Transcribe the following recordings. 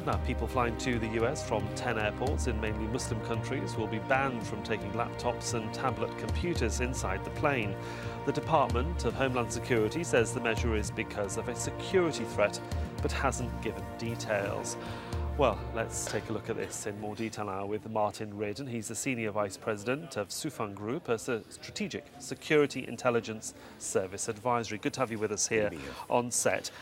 Now, people flying to the US from 10 airports in mainly Muslim countries will be banned from taking laptops and tablet computers inside the plane. The Department of Homeland Security says the measure is because of a security threat, but hasn't given details. Well, let's take a look at this in more detail now with Martin Reardon. He's the Senior Vice President of Sufang Group, a strategic security intelligence service advisory. Good to have you with us here on set.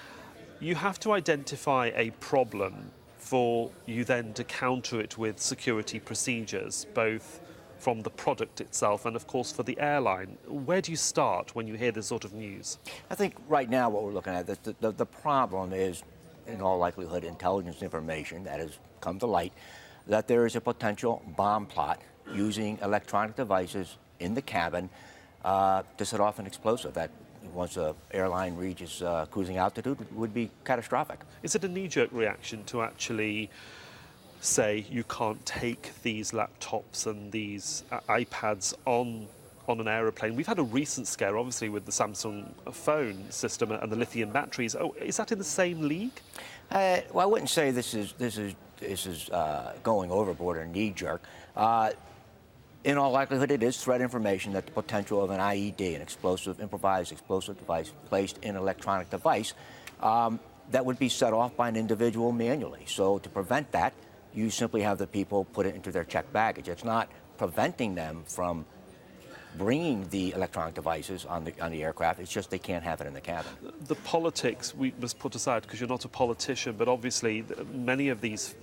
You have to identify a problem for you then to counter it with security procedures, both from the product itself and, of course, for the airline. Where do you start when you hear this sort of news? I think right now what we're looking at, the problem is, in all likelihood, intelligence information that has come to light, that there is a potential bomb plot using electronic devices in the cabin to set off an explosive that, once an airline reaches cruising altitude, would be catastrophic. Is it a knee-jerk reaction to actually say you can't take these laptops and these iPads on an aeroplane? We've had a recent scare, obviously, with the Samsung phone system and the lithium batteries. Oh, is that in the same league? Well, I wouldn't say this is going overboard or knee-jerk. In all likelihood, it is threat information that the potential of an IED, an improvised explosive device placed in an electronic device, that would be set off by an individual manually. So to prevent that, you simply have the people put it into their checked baggage. It's not preventing them from bringing the electronic devices on the aircraft. It's just they can't have it in the cabin. The politics we must put aside, because you're not a politician, but obviously many of these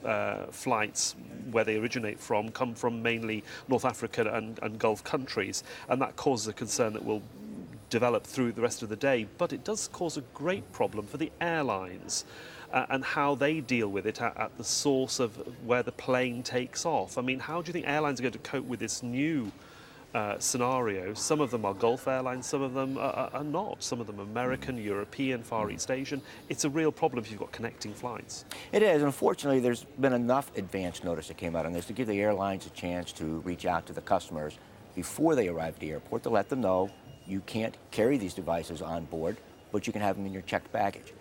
flights, where they originate from, come from mainly North Africa and Gulf countries, and that causes a concern that will develop through the rest of the day. But it does cause a great problem for the airlines and how they deal with it at the source of where the plane takes off. I mean, how do you think airlines are going to cope with this new scenario? Some of them are Gulf airlines, some of them are not. Some of them are American, European, Far East Asian. It's a real problem if you've got connecting flights. It is. Unfortunately, there's been enough advance notice that came out on this to give the airlines a chance to reach out to the customers before they arrive at the airport to let them know you can't carry these devices on board, but you can have them in your checked baggage.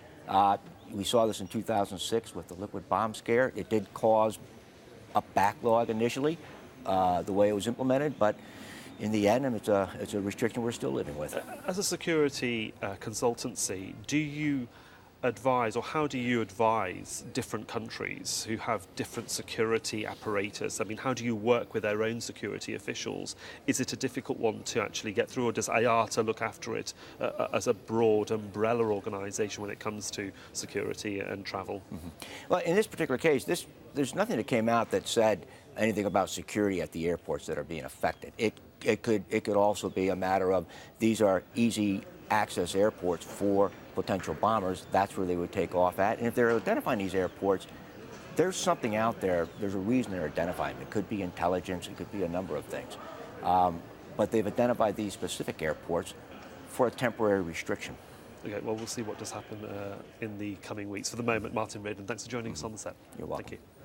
We saw this in 2006 with the liquid bomb scare. It did cause a backlog initially, the way it was implemented, but in the end, it's a restriction we're still living with. As a security consultancy, do you advise, or how do you advise different countries who have different security apparatus? I mean, how do you work with their own security officials? Is it a difficult one to actually get through, or does IATA look after it as a broad umbrella organisation when it comes to security and travel? Mm-hmm. Well, in this particular case, there's nothing that came out that said anything about security at the airports that are being affected. It could also be a matter of these are easy access airports for potential bombers. That's where they would take off at. And if they're identifying these airports, there's something out there. There's a reason they're identifying them. It could be intelligence. It could be a number of things. But they've identified these specific airports for a temporary restriction. Okay, well, we'll see what does happen in the coming weeks. For the moment, Martin Reardon, thanks for joining us on the set. You're welcome. Thank you.